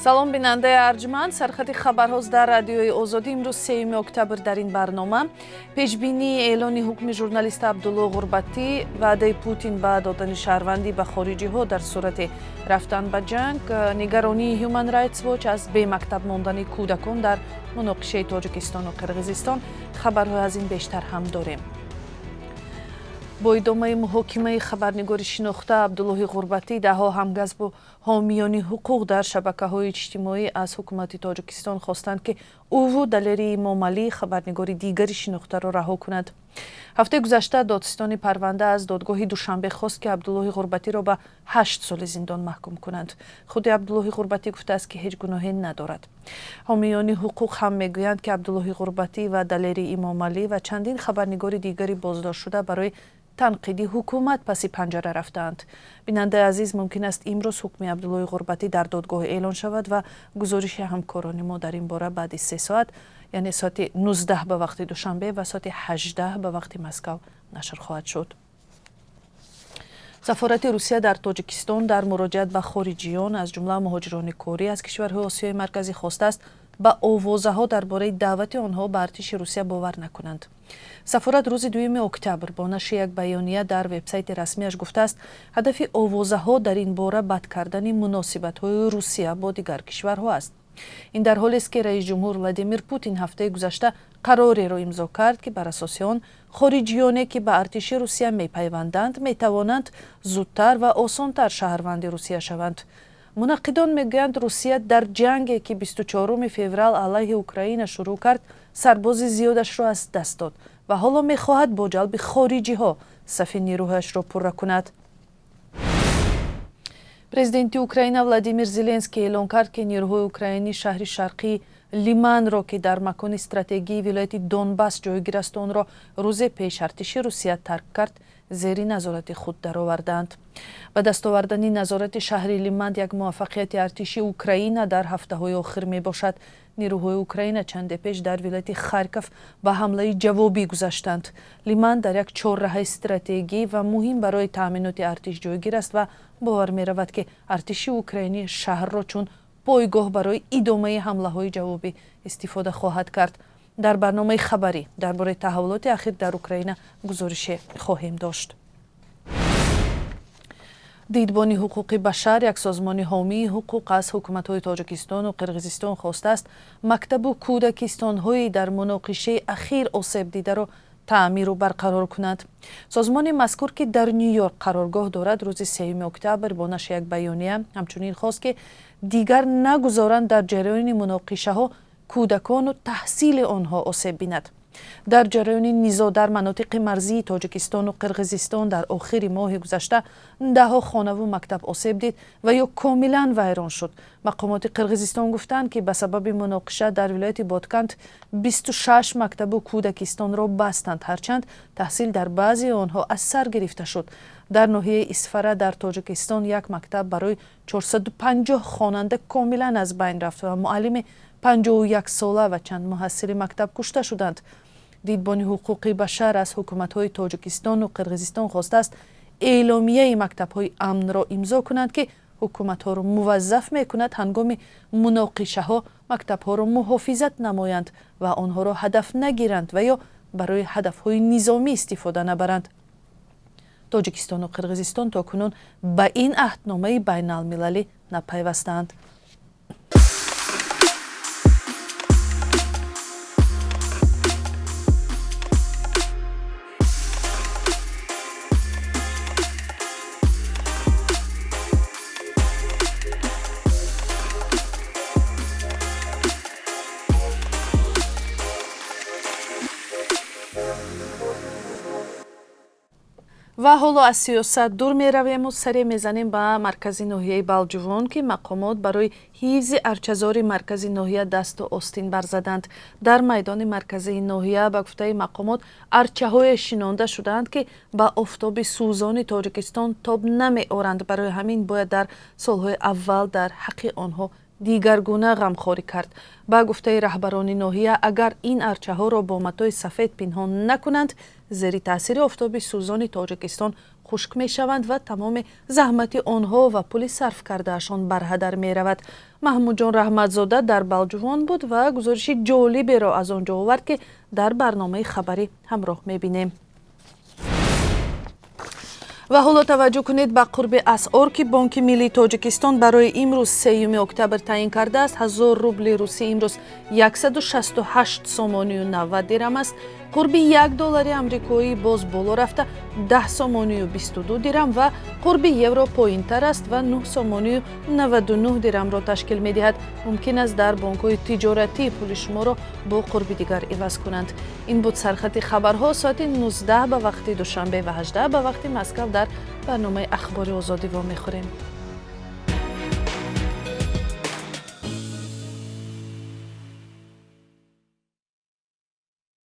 салом бинандаи арҷманд, сархати хабарҳост дар радиои озодӣ. имрӯз 3 октябр дар ин барнома пешбинии эълони ҳукми журналиста Абдулло Ғурбатӣ, ваъдаи Путин ба додани шаҳрвандӣ ба хориҷиҳо дар сурати рафтан ба ҷанг, нигаронии Human Rights Watch аз бемактаб мондани кӯдакон дар муноқишаи Тоҷикистону Қирғизистон. Хабарҳои аз ин бештар ҳам дорем. бо идомаи муҳокимаи хабарнигори шинохта Абдуллоҳи Ғурбатӣ, даҳо ҳамгазбу ҳомиёни ҳуқуқ дар шабакаҳои иҷтимоӣ аз ҳукумати Тоҷикистон хостанд, ки ӯву Далерии Эмомалӣ, хабарнигори дигари шинохтаро раҳо кунад. ҳафтаи гузашта додистони парванда аз додгоҳи Душанбе хост, ки Абдуллоҳи Ғурбатиро ба 8 соли зиндон маҳкум кунанд. худи Абдуллоҳи Ғурбатӣ гуфтааст, ки ҳеҷ гуноҳе надорад. ҳомиёни ҳуқуқ ҳам мегӯянд, ки Абдуллоҳи Ғурбатӣ ва Далерии Эмомалӣ ва чандин хабарнигори дигари боздоштшуда барои танқиди ҳукумат паси панҷара рафтаанд. Бинандаи азиз, мумкин аст имрӯз ҳукми Абдуллоҳи Ғурбатӣ дар додгоҳ эълон шавад ва гузориши ҳамкорони мо дар ин бора баъди 3 соат, яъне соати 19 ба вақти Душанбе ва соати 18 ба вақти Москав нашр хоҳад шуд. сафорати Русия дар Тоҷикистон дар муроҷиат ба хориҷиён, аз ҷумла муҳоҷирони корӣ аз кишварҳои Осиёи марказӣ хостааст ба овозаҳо дар бораи даъвати онҳо ба артиши Русия бовар накунанд. сафорат рӯзи 2 октябр бо нашри як баёния дар вебсайти расмияш гуфтааст, ҳадафи овозаҳо дар ин бора бад кардани муносибатҳои Русия бо дигар кишварҳо аст. ин дар ҳолест, ки раис ҷумҳур Владимир Путин ҳафтаи гузашта қарореро имзо кард, ки бар асоси он хориҷиёне, ки ба артиши Русия мепайванданд, метавонанд зудтар ва осонтар шаҳрванди Русия шаванд. мунаққидон мегӯянд, Русия дар ҷанге, ки 24 феврал алайҳи Украина шурӯъ кард, сарбози зиёдашро аз даст дод ва ҳоло мехоҳад бо ҷалби хориҷиҳо сафи нирӯҳояшро пурра кунад. президенти Украина Владимир Зеленский эълон кард, ки нирӯҳои украинӣ шаҳри шарқии Лиманро, ки дар макони стратегии вилояти Донбасс ҷойгир аст, онро рӯзе пеш артиши Русия тарк кард, зери назорати худ дароварданд. ба даст овардани назорати шаҳри Лиман як муваффақияти артиши Украина дар ҳафтаҳои охир мебошад. нирӯҳои Украина чанде пеш дар вилояти Харьков ба ҳамлаи ҷавобӣ гузаштанд. Лиман дар як чорраҳаи стратегӣ ва муҳим барои таъминоти артиш ҷойгир аст ва бовар меравад, ки артиши украинӣ шаҳрро чун пойгоҳ барои идомаи ҳамлаҳои ҷавобӣ истифода хоҳад кард. дар барномаи хабарӣ дар бораи таҳввулоти ахир дар Украина гузорише хоҳем дошт. дидбони ҳуқуқи башар, як созмони ҳомии ҳуқуқ, аз ҳукуматҳои Тоҷикистону Қирғизистон хостааст мактабу кӯдакистонҳои дар муноқишаи ахир осеб дидаро таъмиру барқарор кунад. созмони мазкур, ки дар Нью-Йорк қароргоҳ дорад, рӯзи 3 октябр бо нашри як баёния ҳамчунин хост, ки дигар нагузоранд дар ҷараёни муноқишаҳо кӯдакону таҳсили онҳо осеб бинад. дар ҷараёни низо дар манотиқи марзии Тоҷикистону Қирғизистон дар охири моҳи гузашта даҳо хонаву мактаб осеб дид ва ё комилан вайрон шуд. мақомоти Қирғизистон гуфтанд, ки ба сабаби муноқиша дар вилояти Ботканд 26 мактабу кӯдакистонро бастанд, ҳарчанд таҳсил дар баъзии онҳо аз сар гирифта шуд. дар ноҳияи Исфара дар Тоҷикистон як мактаб барои 450 хонанда комилан аз байн рафт ва муаллими 51 сола ва чанд муҳассири мактаб кушта шуданд. дидбони ҳуқуқи башар аз ҳукуматҳои Тоҷикистону Қирғизистон хостааст эъломияи мактабҳои амнро имзо кунанд, ки ҳукуматҳоро муваззаф мекунад ҳангоми муноқишаҳо мактабҳоро муҳофизат намоянд ва онҳоро ҳадаф нагиранд ва ё барои ҳадафҳои низомӣ истифода набаранд. Тоҷикистону Қирғизистон то кунун ба ин аҳдномаи байналмилалӣ напайвастаанд. ва ҳоло аз сиёсат дур меравему саре мезанем ба маркази ноҳияи Балҷувон, ки мақомот барои ҳифзи арчазори маркази ноҳия дасту остин барзаданд. дар майдони марказии ноҳия ба гуфтаи мақомот арчаҳое шинонда шуданд, ки ба офтоби сӯзони Тоҷикистон тоб намеоранд. барои ҳамин бояд дар солҳои аввал дар ҳаққи онҳо дигаргуна ғамхорӣ кард. ба гуфтаи раҳбарони ноҳия, агар ин арчаҳоро бо матои сафед пинҳон накунанд, зери таъсири офтоби сӯзони Тоҷикистон хушк мешаванд ва тамоми заҳмати онҳо ва пули сарф кардаашон барҳадар меравад. Маҳмудҷон Раҳматзода дар Балҷувон буд ва гузориши ҷолиберо аз он ҷо овард, ки дар барномаи хабарӣ ҳамроҳ мебинем. ва ҳоло таваҷҷӯҳ кунед ба қурби асъор, ки Бонки Миллии Тоҷикистон барои имрӯз 3 октябр таъин кардааст. 1000 рубли русӣ имрӯз 168 сомонию 90 дирам аст. қурби $1 амрикоӣ боз боло рафта 10 сомонию 22 дирам ва қурби евро поинтар аст ва 9 сомонию 99 дирамро ташкил медиҳад. мумкин аст дар бонкҳои тиҷоратӣ пули шуморо бо қурби дигар иваз кунанд. ин буд сархати хабарҳо соати 19 ба вақти душанбе ва 18 ба вақти Москав дар барномаи ахбори озодӣ вомехӯрем.